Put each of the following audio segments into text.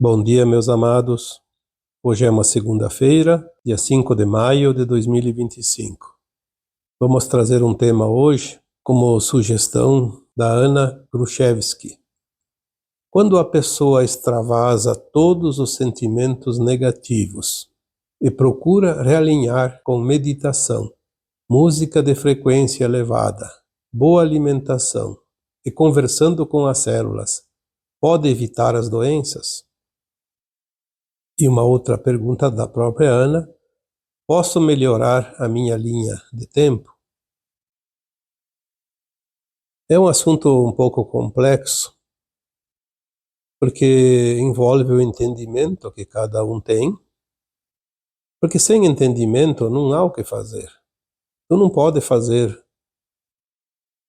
Bom dia, meus amados. Hoje é uma segunda-feira, dia 5 de maio de 2025. Vamos trazer um tema hoje como sugestão da Ana Grushevski. Quando a pessoa extravasa todos os sentimentos negativos e procura realinhar com meditação, música de frequência elevada, boa alimentação e conversando com as células, pode evitar as doenças? E uma outra pergunta da própria Ana: posso melhorar a minha linha de tempo? É um assunto um pouco complexo, porque envolve o entendimento que cada um tem, porque sem entendimento não há o que fazer. Tu não pode fazer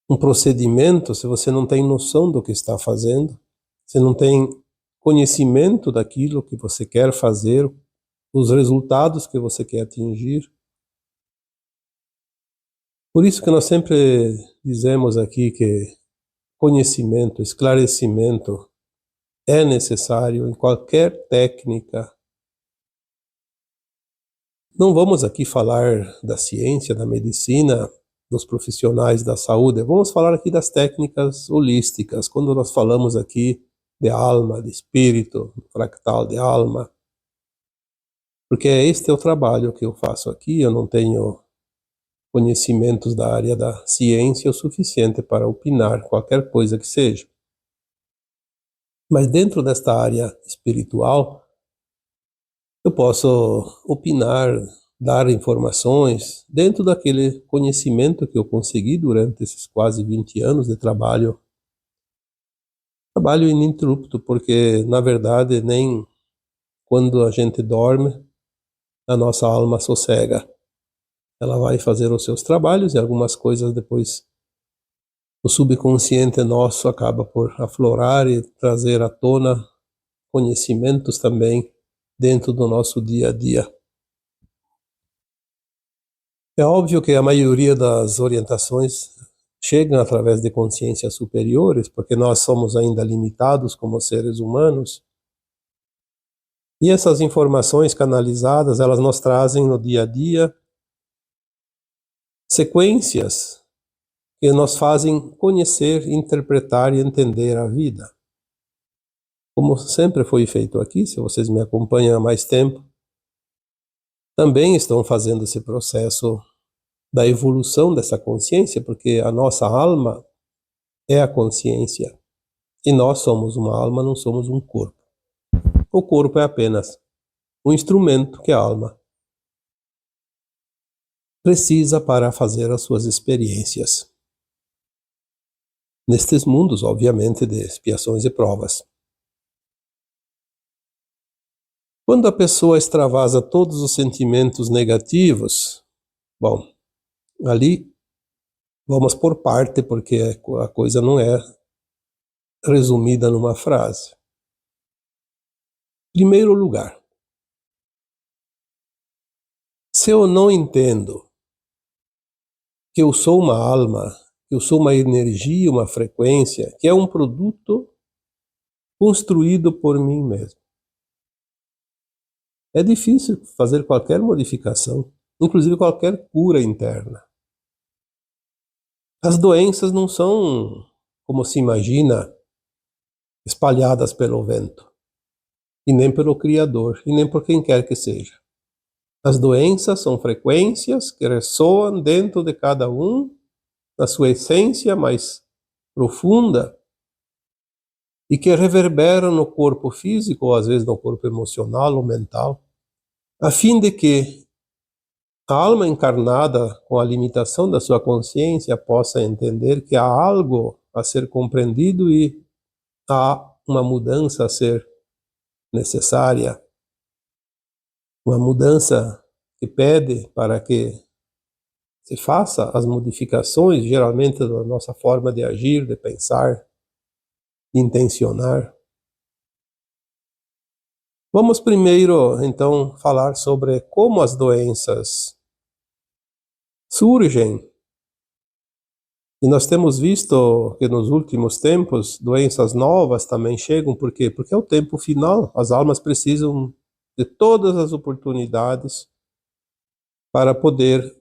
um procedimento se você não tem noção do que está fazendo, se não tem conhecimento daquilo que você quer fazer, os resultados que você quer atingir. Por isso que nós sempre dizemos aqui que conhecimento, esclarecimento é necessário em qualquer técnica. Não vamos aqui falar da ciência, da medicina, dos profissionais da saúde, vamos falar aqui das técnicas holísticas, quando nós falamos aqui de alma, de espírito, fractal de alma, porque este é o trabalho que eu faço aqui. Eu não tenho conhecimentos da área da ciência o suficiente para opinar qualquer coisa que seja. Mas dentro desta área espiritual, eu posso opinar, dar informações dentro daquele conhecimento que eu consegui durante esses quase 20 anos de trabalho. Trabalho ininterrupto, porque, na verdade, nem quando a gente dorme, a nossa alma sossega. Ela vai fazer os seus trabalhos e algumas coisas depois o subconsciente nosso acaba por aflorar e trazer à tona conhecimentos também dentro do nosso dia a dia. É óbvio que a maioria das orientações chegam através de consciências superiores, porque nós somos ainda limitados como seres humanos. E essas informações canalizadas, elas nos trazem no dia a dia sequências que nos fazem conhecer, interpretar e entender a vida. Como sempre foi feito aqui, se vocês me acompanham há mais tempo, também estão fazendo esse processo da evolução dessa consciência, porque a nossa alma é a consciência. E nós somos uma alma, não somos um corpo. O corpo é apenas um instrumento que a alma precisa para fazer as suas experiências. Nestes mundos, obviamente, de expiações e provas. Quando a pessoa extravasa todos os sentimentos negativos, bom, ali vamos por parte, porque a coisa não é resumida numa frase. Primeiro lugar, se eu não entendo que eu sou uma alma, que eu sou uma energia, uma frequência, que é um produto construído por mim mesmo, é difícil fazer qualquer modificação, inclusive qualquer cura interna. As doenças não são, como se imagina, espalhadas pelo vento, e nem pelo Criador, e nem por quem quer que seja. As doenças são frequências que ressoam dentro de cada um, na sua essência mais profunda, e que reverberam no corpo físico, ou às vezes no corpo emocional ou mental, a fim de que a alma encarnada, com a limitação da sua consciência, possa entender que há algo a ser compreendido e há uma mudança a ser necessária, uma mudança que pede para que se faça as modificações, geralmente da nossa forma de agir, de pensar, de intencionar. Vamos primeiro, então, falar sobre como as doenças surgem E nós temos visto que nos últimos tempos doenças novas também chegam, por quê? Porque é o tempo final, as almas precisam de todas as oportunidades para poder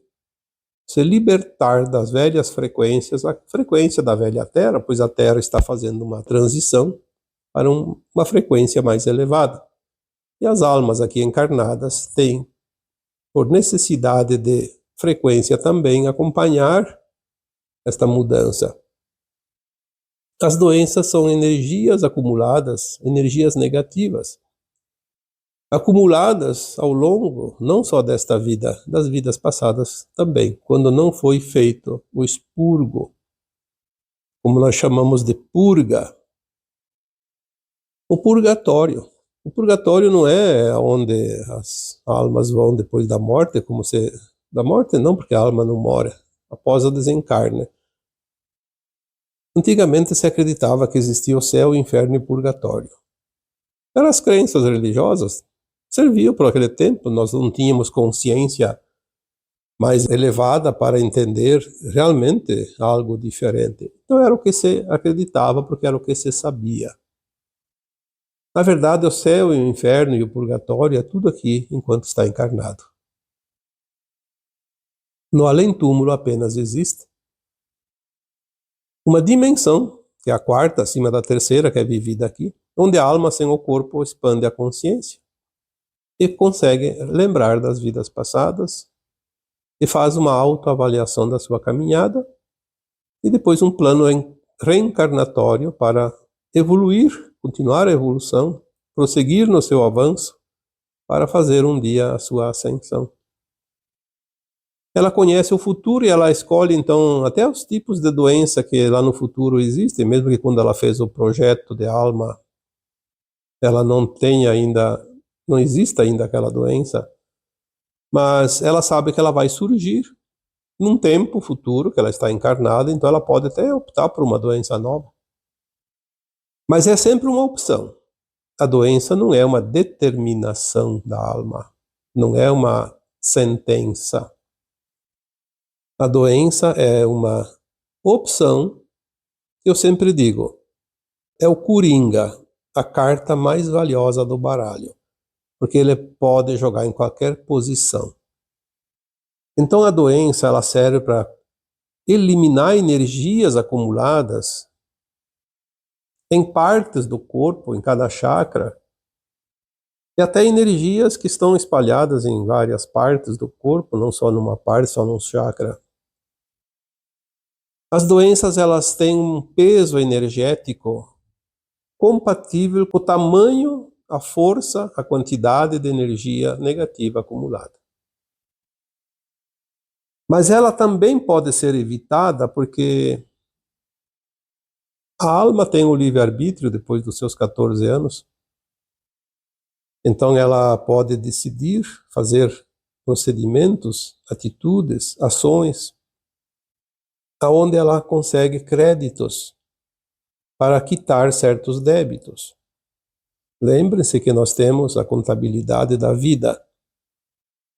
se libertar das velhas frequências, a frequência da velha Terra, pois a Terra está fazendo uma transição para uma frequência mais elevada. E as almas aqui encarnadas têm, por necessidade de frequência também, acompanhar esta mudança. As doenças são energias acumuladas, energias negativas, acumuladas ao longo, não só desta vida, das vidas passadas também, quando não foi feito o expurgo, como nós chamamos de purga. O purgatório. O purgatório não é onde as almas vão depois da morte, como se... Da morte não, porque a alma não mora, após o desencarne. Antigamente se acreditava que existia o céu, o inferno e o purgatório. Eram as crenças religiosas, serviam por aquele tempo, nós não tínhamos consciência mais elevada para entender realmente algo diferente. Então era o que se acreditava, porque era o que se sabia. Na verdade, o céu e o inferno e o purgatório é tudo aqui enquanto está encarnado. No além-túmulo apenas existe uma dimensão, que é a quarta, acima da terceira, que é vivida aqui, onde a alma sem o corpo expande a consciência e consegue lembrar das vidas passadas e faz uma autoavaliação da sua caminhada e depois um plano reencarnatório para evoluir, continuar a evolução, prosseguir no seu avanço para fazer um dia a sua ascensão. Ela conhece o futuro e ela escolhe, então, até os tipos de doença que lá no futuro existem, mesmo que quando ela fez o projeto de alma, ela não tenha ainda, não exista ainda aquela doença, mas ela sabe que ela vai surgir num tempo futuro, que ela está encarnada, então ela pode até optar por uma doença nova. Mas é sempre uma opção. A doença não é uma determinação da alma, não é uma sentença. A doença é uma opção. Eu sempre digo, é o Coringa, a carta mais valiosa do baralho, porque ele pode jogar em qualquer posição. Então a doença ela serve para eliminar energias acumuladas em partes do corpo, em cada chakra, e até energias que estão espalhadas em várias partes do corpo, não só numa parte, só num chakra. As doenças elas têm um peso energético compatível com o tamanho, a força, a quantidade de energia negativa acumulada. Mas ela também pode ser evitada porque a alma tem o livre-arbítrio depois dos seus 14 anos. Então ela pode decidir fazer procedimentos, atitudes, ações, aonde ela consegue créditos para quitar certos débitos. Lembre-se que nós temos a contabilidade da vida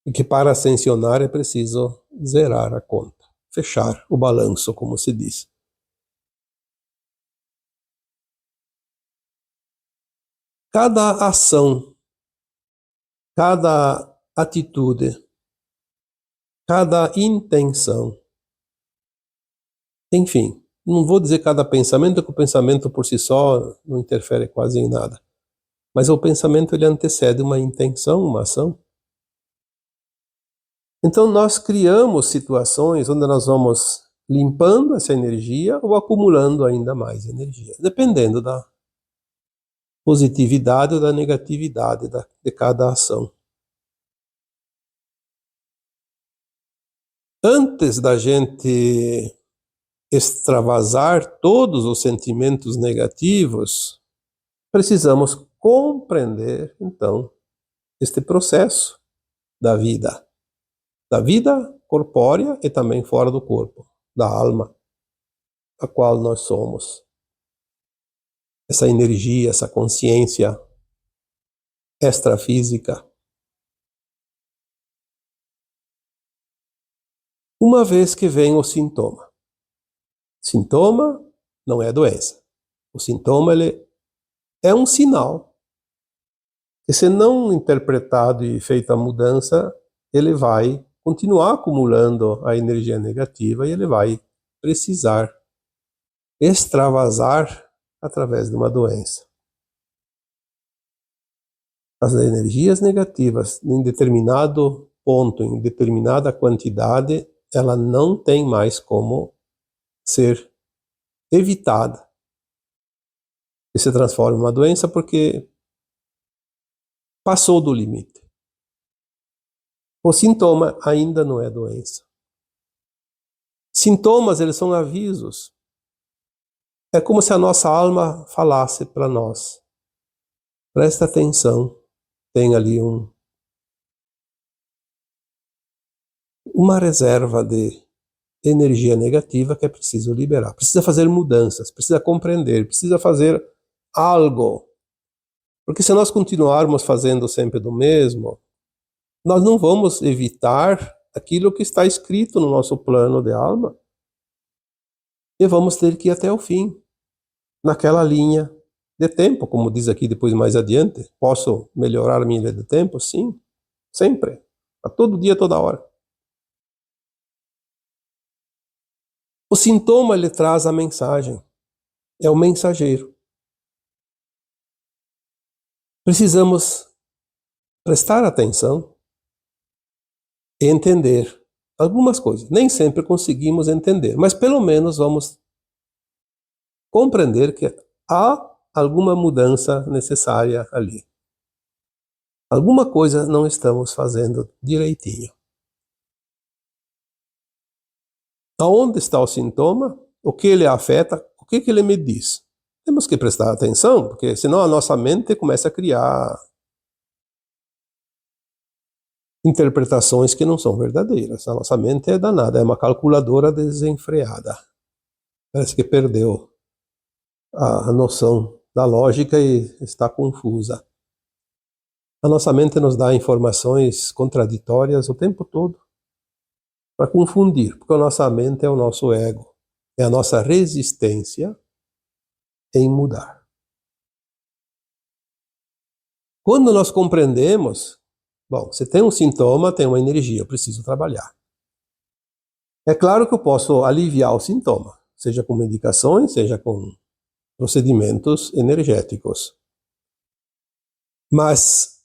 e que para ascensionar é preciso zerar a conta, fechar o balanço, como se diz. Cada ação, cada atitude, cada intenção, enfim, não vou dizer cada pensamento, porque o pensamento por si só não interfere quase em nada. Mas o pensamento ele antecede uma intenção, uma ação. Então nós criamos situações onde nós vamos limpando essa energia ou acumulando ainda mais energia, dependendo da positividade ou da negatividade de cada ação. Antes da gente extravasar todos os sentimentos negativos, precisamos compreender, então, este processo da vida corpórea e também fora do corpo, da alma, a qual nós somos. Essa energia, essa consciência extrafísica. Uma vez que vem o sintoma, Sintoma não é doença. O sintoma ele é um sinal que, se não interpretado e feita a mudança, ele vai continuar acumulando a energia negativa e ele vai precisar extravasar através de uma doença. As energias negativas, em determinado ponto, em determinada quantidade, ela não tem mais como ser evitada e se transforma em uma doença porque passou do limite. O sintoma ainda não é doença. Sintomas, eles são avisos. É como se a nossa alma falasse para nós: presta atenção, tem ali uma reserva de energia negativa que é preciso liberar. Precisa fazer mudanças, precisa compreender, precisa fazer algo. Porque se nós continuarmos fazendo sempre do mesmo, nós não vamos evitar aquilo que está escrito no nosso plano de alma. E vamos ter que ir até o fim, naquela linha de tempo, como diz aqui depois mais adiante. Posso melhorar a minha linha de tempo? Sim, sempre. A todo dia, toda hora. O sintoma, ele traz a mensagem. É o mensageiro. Precisamos prestar atenção e entender algumas coisas. Nem sempre conseguimos entender, mas pelo menos vamos compreender que há alguma mudança necessária ali. Alguma coisa não estamos fazendo direitinho. Aonde está o sintoma? O que ele afeta? O que ele me diz? Temos que prestar atenção, porque senão a nossa mente começa a criar interpretações que não são verdadeiras. A nossa mente é danada, é uma calculadora desenfreada. Parece que perdeu a noção da lógica e está confusa. A nossa mente nos dá informações contraditórias o tempo todo para confundir, porque a nossa mente é o nosso ego, é a nossa resistência em mudar. Quando nós compreendemos, bom, se tem um sintoma, tem uma energia, eu preciso trabalhar. É claro que eu posso aliviar o sintoma, seja com medicações, seja com procedimentos energéticos. Mas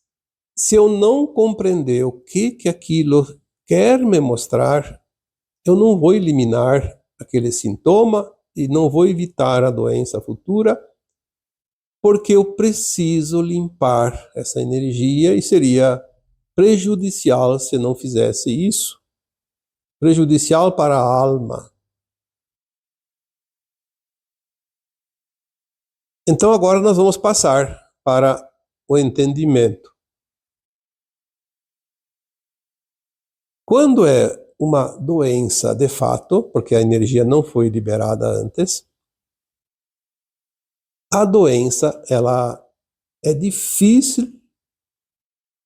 se eu não compreender o que aquilo quer me mostrar, eu não vou eliminar aquele sintoma e não vou evitar a doença futura, porque eu preciso limpar essa energia e seria prejudicial se não fizesse isso. Prejudicial para a alma. Então agora nós vamos passar para o entendimento. Quando é uma doença de fato, porque a energia não foi liberada antes, a doença ela é difícil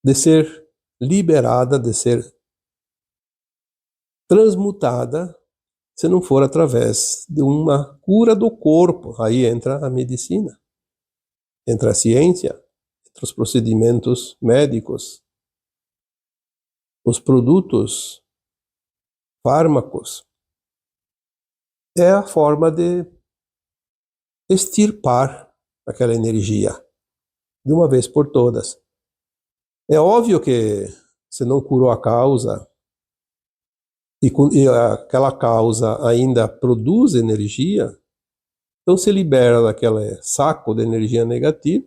de ser liberada, de ser transmutada, se não for através de uma cura do corpo. Aí entra a medicina, entra a ciência, entra os procedimentos médicos, os produtos, fármacos. É a forma de extirpar aquela energia de uma vez por todas. É óbvio que se não curou a causa e aquela causa ainda produz energia, então se libera daquele saco de energia negativa,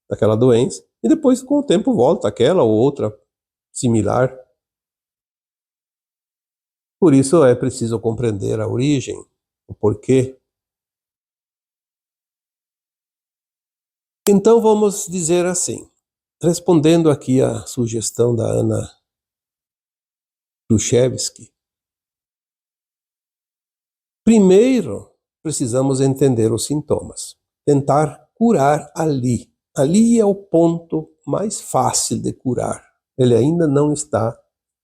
daquela doença, e depois com o tempo volta aquela ou outra similar. Por isso é preciso compreender a origem, o porquê. Então vamos dizer assim, respondendo aqui à sugestão da Ana Khrushchevsky, primeiro precisamos entender os sintomas, tentar curar ali. Ali é o ponto mais fácil de curar. Ele ainda não está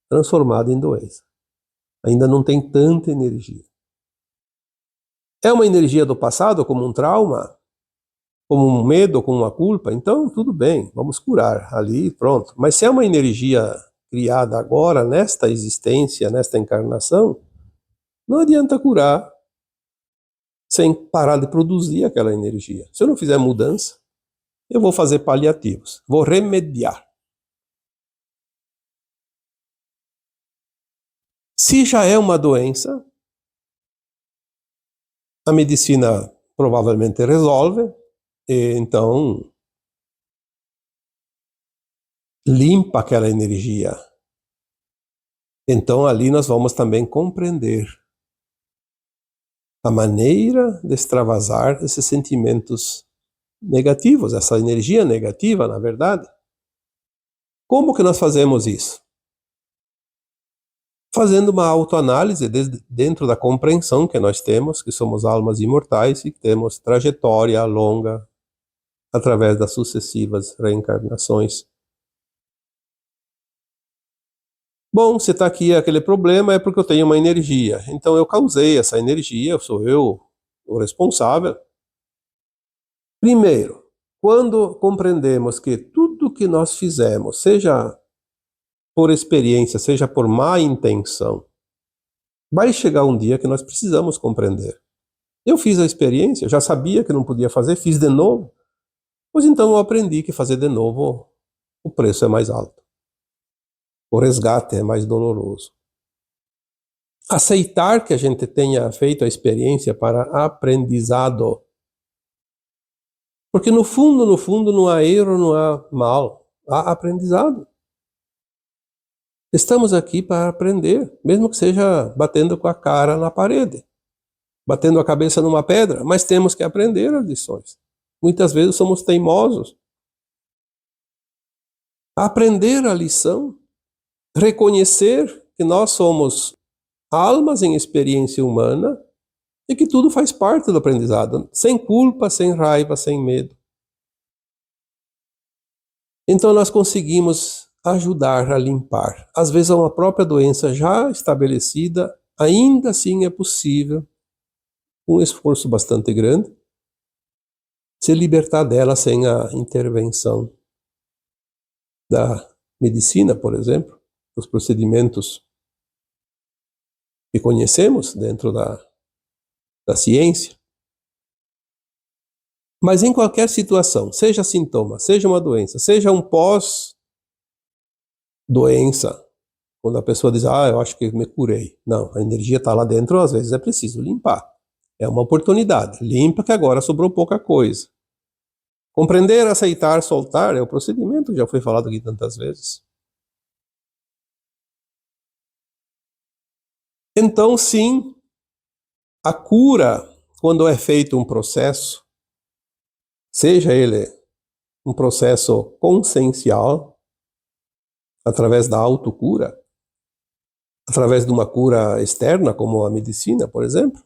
transformado em doença. Ainda não tem tanta energia. É uma energia do passado, como um trauma, como um medo, como uma culpa, então tudo bem, vamos curar ali, pronto. Mas se é uma energia criada agora, nesta existência, nesta encarnação, não adianta curar sem parar de produzir aquela energia. Se eu não fizer mudança, eu vou fazer paliativos, vou remediar. Se já é uma doença, a medicina provavelmente resolve, e então limpa aquela energia. Então ali nós vamos também compreender a maneira de extravasar esses sentimentos negativos, essa energia negativa, na verdade. Como que nós fazemos isso? Fazendo uma autoanálise dentro da compreensão que nós temos, que somos almas imortais e que temos trajetória longa através das sucessivas reencarnações. Bom, se está aqui aquele problema é porque eu tenho uma energia. Então eu causei essa energia, sou eu o responsável. Primeiro, quando compreendemos que tudo que nós fizemos, seja por experiência, seja por má intenção, vai chegar um dia que nós precisamos compreender. Eu fiz a experiência, já sabia que não podia fazer, fiz de novo. Pois então eu aprendi que fazer de novo o preço é mais alto. O resgate é mais doloroso. Aceitar que a gente tenha feito a experiência para aprendizado. Porque no fundo, não há erro, não há mal, há aprendizado. Estamos aqui para aprender, mesmo que seja batendo com a cara na parede, batendo a cabeça numa pedra, mas temos que aprender as lições. Muitas vezes somos teimosos. Aprender a lição, reconhecer que nós somos almas em experiência humana e que tudo faz parte do aprendizado, sem culpa, sem raiva, sem medo. Então nós conseguimos ajudar a limpar. Às vezes uma própria doença já estabelecida, ainda assim é possível, com um esforço bastante grande, se libertar dela sem a intervenção da medicina, por exemplo, dos procedimentos que conhecemos dentro da ciência. Mas em qualquer situação, seja sintoma, seja uma doença, seja um pós-doença, quando a pessoa diz, eu acho que me curei. Não, a energia está lá dentro, às vezes é preciso limpar. É uma oportunidade. Limpa que agora sobrou pouca coisa. Compreender, aceitar, soltar é o procedimento, já foi falado aqui tantas vezes. Então, sim, a cura, quando é feito um processo, seja ele um processo consciencial, através da autocura, através de uma cura externa, como a medicina, por exemplo,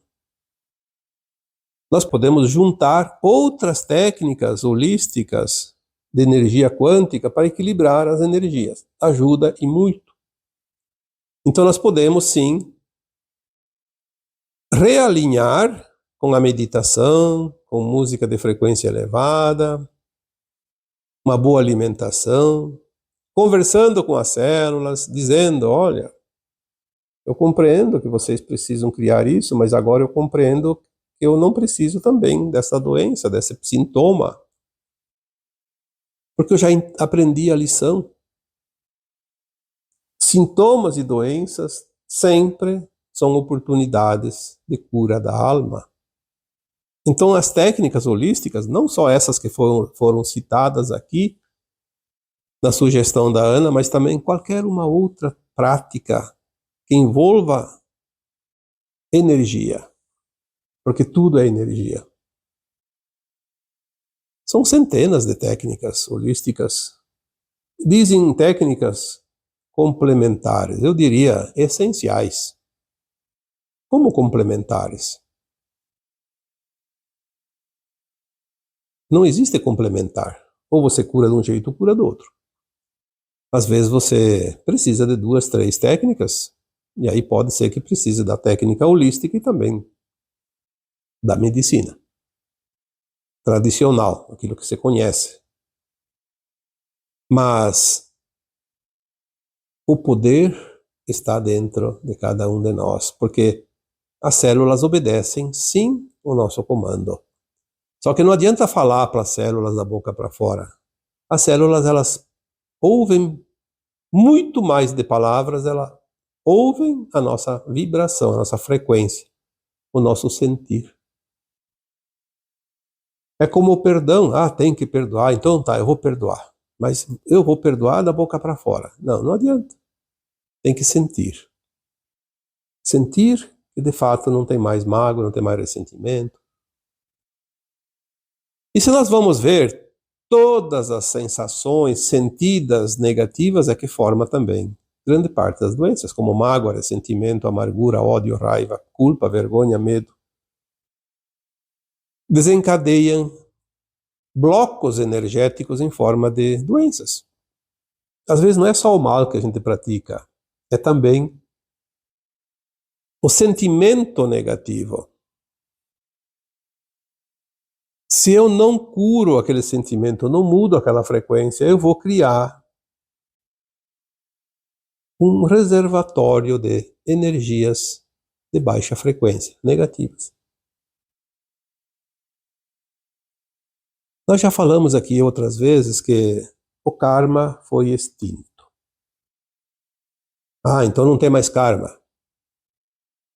nós podemos juntar outras técnicas holísticas de energia quântica para equilibrar as energias. Ajuda e muito. Então nós podemos, sim, realinhar com a meditação, com música de frequência elevada, uma boa alimentação, conversando com as células, dizendo, olha, eu compreendo que vocês precisam criar isso, mas agora eu compreendo que eu não preciso também dessa doença, desse sintoma, porque eu já aprendi a lição. Sintomas e doenças sempre são oportunidades de cura da alma. Então as técnicas holísticas, não só essas que foram citadas aqui na sugestão da Ana, mas também qualquer uma outra prática que envolva energia, porque tudo é energia. São centenas de técnicas holísticas. Dizem técnicas complementares, eu diria essenciais. Como complementares? Não existe complementar. Ou você cura de um jeito ou cura do outro. Às vezes você precisa de 2, 3 técnicas, e aí pode ser que precise da técnica holística e também da medicina tradicional, aquilo que se conhece. Mas o poder está dentro de cada um de nós, porque as células obedecem, sim, o nosso comando. Só que não adianta falar para as células da boca para fora. As células, elas ouvem muito mais de palavras, elas ouvem a nossa vibração, a nossa frequência, o nosso sentir. É como o perdão. Ah, tem que perdoar. Então tá, eu vou perdoar. Mas eu vou perdoar da boca para fora. Não, não adianta. Tem que sentir. Sentir que de fato não tem mais mágoa, não tem mais ressentimento. E se nós vamos ver, todas as sensações sentidas negativas é que forma também grande parte das doenças, como mágoa, ressentimento, amargura, ódio, raiva, culpa, vergonha, medo. Desencadeiam blocos energéticos em forma de doenças. Às vezes não é só o mal que a gente pratica, é também o sentimento negativo. Se eu não curo aquele sentimento, não mudo aquela frequência, eu vou criar um reservatório de energias de baixa frequência, negativas. Nós já falamos aqui outras vezes que o karma foi extinto. Ah, então não tem mais karma.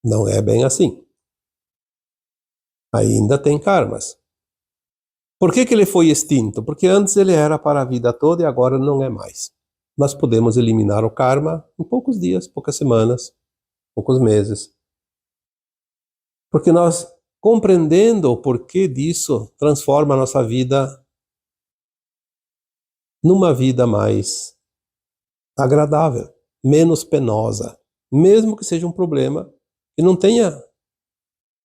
Não é bem assim. Ainda tem karmas. Por que ele foi extinto? Porque antes ele era para a vida toda e agora não é mais. Nós podemos eliminar o karma em poucos dias, poucas semanas, poucos meses. Porque nós, compreendendo o porquê disso, transforma a nossa vida numa vida mais agradável, menos penosa, mesmo que seja um problema que não tenha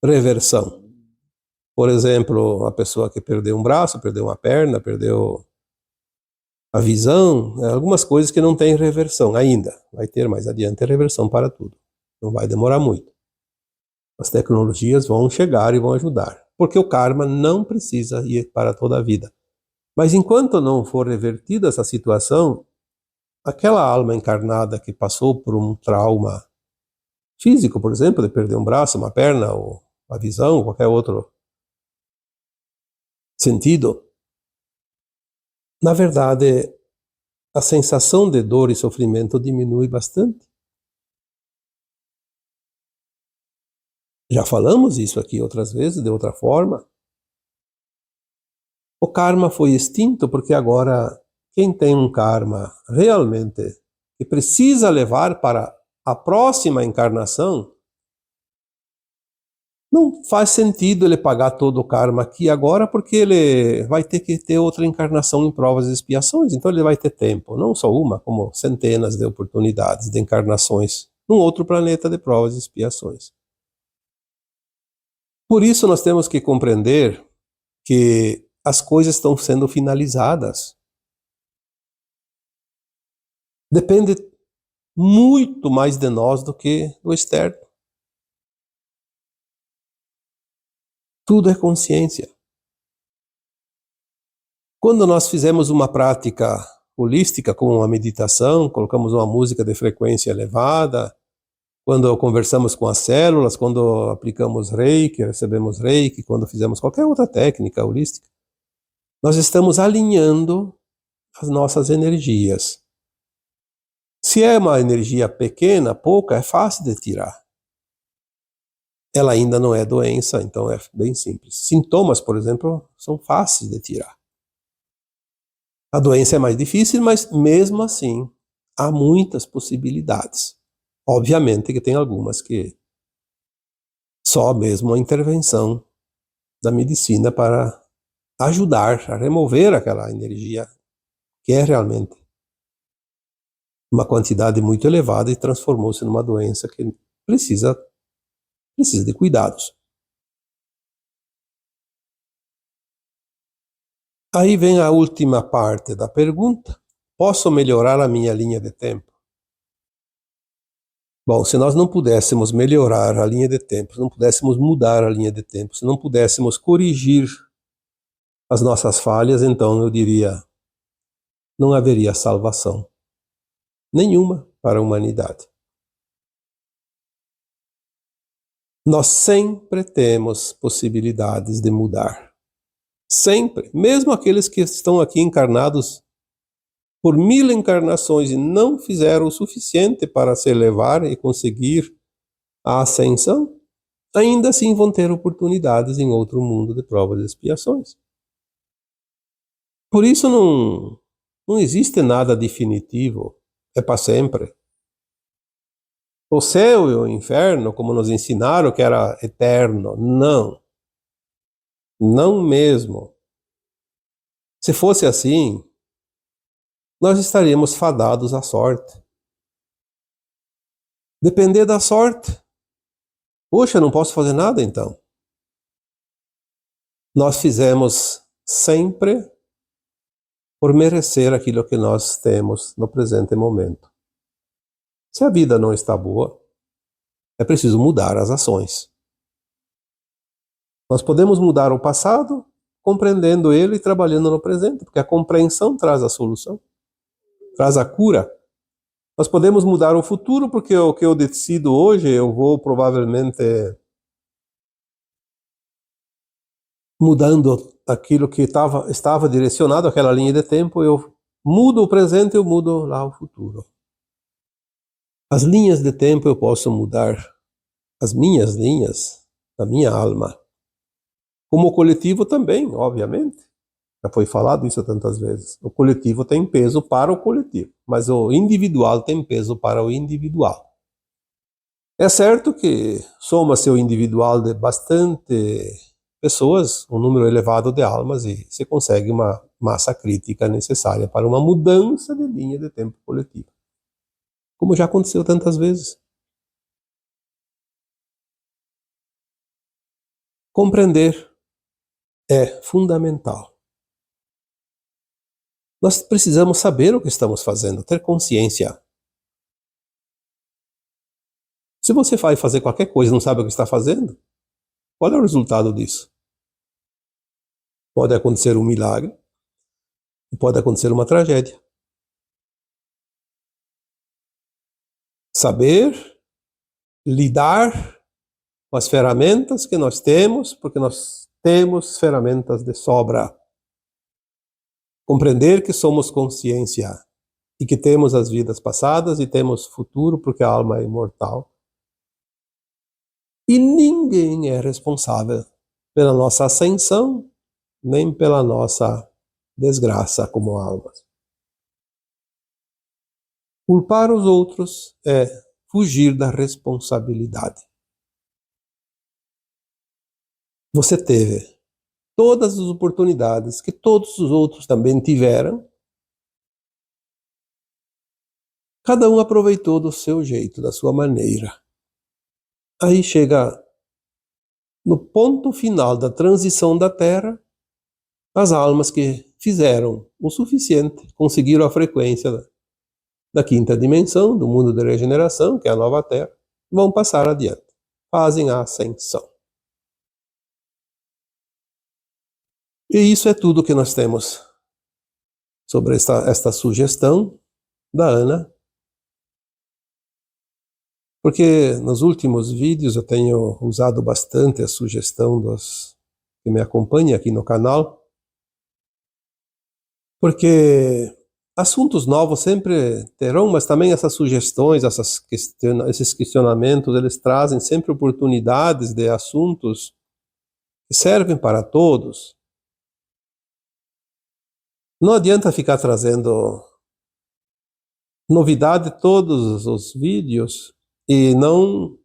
reversão. Por exemplo, a pessoa que perdeu um braço, perdeu uma perna, perdeu a visão, algumas coisas que não têm reversão ainda. Vai ter mais adiante reversão para tudo. Não vai demorar muito. As tecnologias vão chegar e vão ajudar. Porque o karma não precisa ir para toda a vida. Mas enquanto não for revertida essa situação, aquela alma encarnada que passou por um trauma físico, por exemplo, de perder um braço, uma perna, ou a visão, qualquer outro sentido, na verdade, a sensação de dor e sofrimento diminui bastante. Já falamos isso aqui outras vezes, de outra forma. O karma foi extinto porque agora quem tem um karma realmente que precisa levar para a próxima encarnação, não faz sentido ele pagar todo o karma aqui agora, porque ele vai ter que ter outra encarnação em provas e expiações, então ele vai ter tempo, não só uma, como centenas de oportunidades de encarnações num outro planeta de provas e expiações. Por isso nós temos que compreender que as coisas estão sendo finalizadas. Depende muito mais de nós do que do externo. Tudo é consciência. Quando nós fizemos uma prática holística, como uma meditação, colocamos uma música de frequência elevada, quando conversamos com as células, quando aplicamos reiki, recebemos reiki, quando fizemos qualquer outra técnica holística, nós estamos alinhando as nossas energias. Se é uma energia pequena, pouca, é fácil de tirar. Ela ainda não é doença, então é bem simples. Sintomas, por exemplo, são fáceis de tirar. A doença é mais difícil, mas mesmo assim há muitas possibilidades. Obviamente que tem algumas que só mesmo a intervenção da medicina para ajudar a remover aquela energia que é realmente uma quantidade muito elevada e transformou-se numa doença que precisa de cuidados. Aí vem a última parte da pergunta. Posso melhorar a minha linha de tempo? Bom, se nós não pudéssemos melhorar a linha de tempo, se não pudéssemos mudar a linha de tempo, se não pudéssemos corrigir as nossas falhas, então eu diria, não haveria salvação nenhuma para a humanidade. Nós sempre temos possibilidades de mudar. Sempre. Mesmo aqueles que estão aqui encarnados por 1000 encarnações e não fizeram o suficiente para se elevar e conseguir a ascensão, ainda assim vão ter oportunidades em outro mundo de provas e expiações. Por isso não existe nada definitivo, é para sempre. O céu e o inferno, como nos ensinaram que era eterno, não. Não mesmo. Se fosse assim, nós estaríamos fadados à sorte. Depender da sorte. Poxa, eu não posso fazer nada então. Nós fizemos sempre por merecer aquilo que nós temos no presente momento. Se a vida não está boa, é preciso mudar as ações. Nós podemos mudar o passado compreendendo ele e trabalhando no presente, porque a compreensão traz a solução, traz a cura. Nós podemos mudar o futuro, porque o que eu decido hoje, eu vou provavelmente mudando aquilo que estava direcionado àquela linha de tempo, eu mudo o presente, eu mudo lá o futuro. As linhas de tempo eu posso mudar, as minhas linhas, da minha alma. Como o coletivo também, obviamente. Já foi falado isso tantas vezes. O coletivo tem peso para o coletivo, mas o individual tem peso para o individual. É certo que soma-se o individual de bastante pessoas, um número elevado de almas, e se consegue uma massa crítica necessária para uma mudança de linha de tempo coletiva. Como já aconteceu tantas vezes. Compreender é fundamental. Nós precisamos saber o que estamos fazendo, ter consciência. Se você vai fazer qualquer coisa e não sabe o que está fazendo, qual é o resultado disso? Pode acontecer um milagre, pode acontecer uma tragédia. Saber lidar com as ferramentas que nós temos, porque nós temos ferramentas de sobra. Compreender que somos consciência e que temos as vidas passadas e temos futuro, porque a alma é imortal. E ninguém é responsável pela nossa ascensão, nem pela nossa desgraça como almas. Culpar os outros é fugir da responsabilidade. Você teve todas as oportunidades que todos os outros também tiveram. Cada um aproveitou do seu jeito, da sua maneira. Aí chega no ponto final da transição da Terra, as almas que fizeram o suficiente, conseguiram a frequência da quinta dimensão, do mundo de regeneração, que é a nova Terra, vão passar adiante, fazem a ascensão. E isso é tudo que nós temos sobre esta sugestão da Ana, porque nos últimos vídeos eu tenho usado bastante a sugestão dos que me acompanham aqui no canal, porque assuntos novos sempre terão, mas também essas sugestões, esses questionamentos, eles trazem sempre oportunidades de assuntos que servem para todos. Não adianta ficar trazendo novidade todos os vídeos e não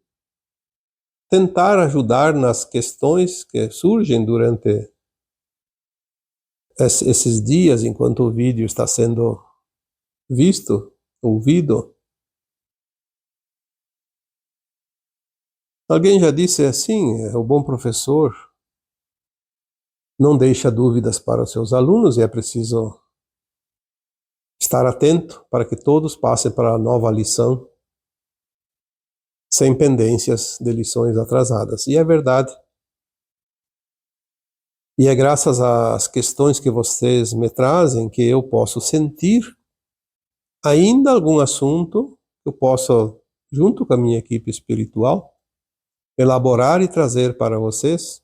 tentar ajudar nas questões que surgem durante esses dias, enquanto o vídeo está sendo visto, ouvido. Alguém já disse assim, o bom professor não deixa dúvidas para os seus alunos e é preciso estar atento para que todos passem para a nova lição. sem pendências de lições atrasadas. E é verdade. E é graças às questões que vocês me trazem que eu posso sentir ainda algum assunto que eu posso, junto com a minha equipe espiritual, elaborar e trazer para vocês,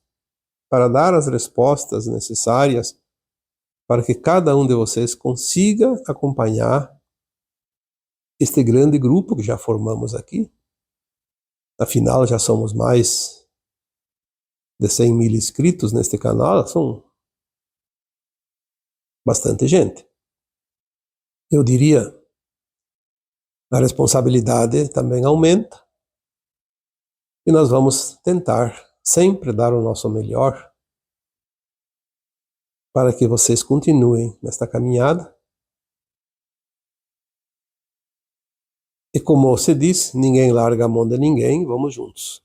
para dar as respostas necessárias para que cada um de vocês consiga acompanhar este grande grupo que já formamos aqui. Afinal, já somos mais de 100.000 inscritos neste canal, são bastante gente. Eu diria, a responsabilidade também aumenta e nós vamos tentar sempre dar o nosso melhor para que vocês continuem nesta caminhada. E como se diz, ninguém larga a mão de ninguém, vamos juntos.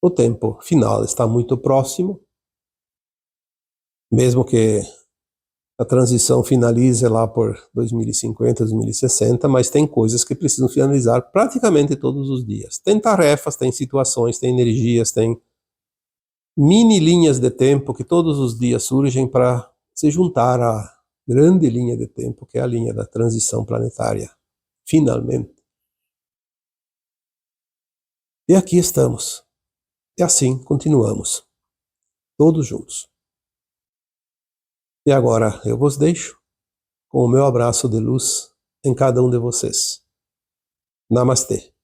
O tempo final está muito próximo, mesmo que a transição finalize lá por 2050, 2060, mas tem coisas que precisam finalizar praticamente todos os dias. Tem tarefas, tem situações, tem energias, tem mini linhas de tempo que todos os dias surgem para se juntar à grande linha de tempo, que é a linha da transição planetária, finalmente. E aqui estamos. E assim continuamos, todos juntos. E agora eu vos deixo com o meu abraço de luz em cada um de vocês. Namastê.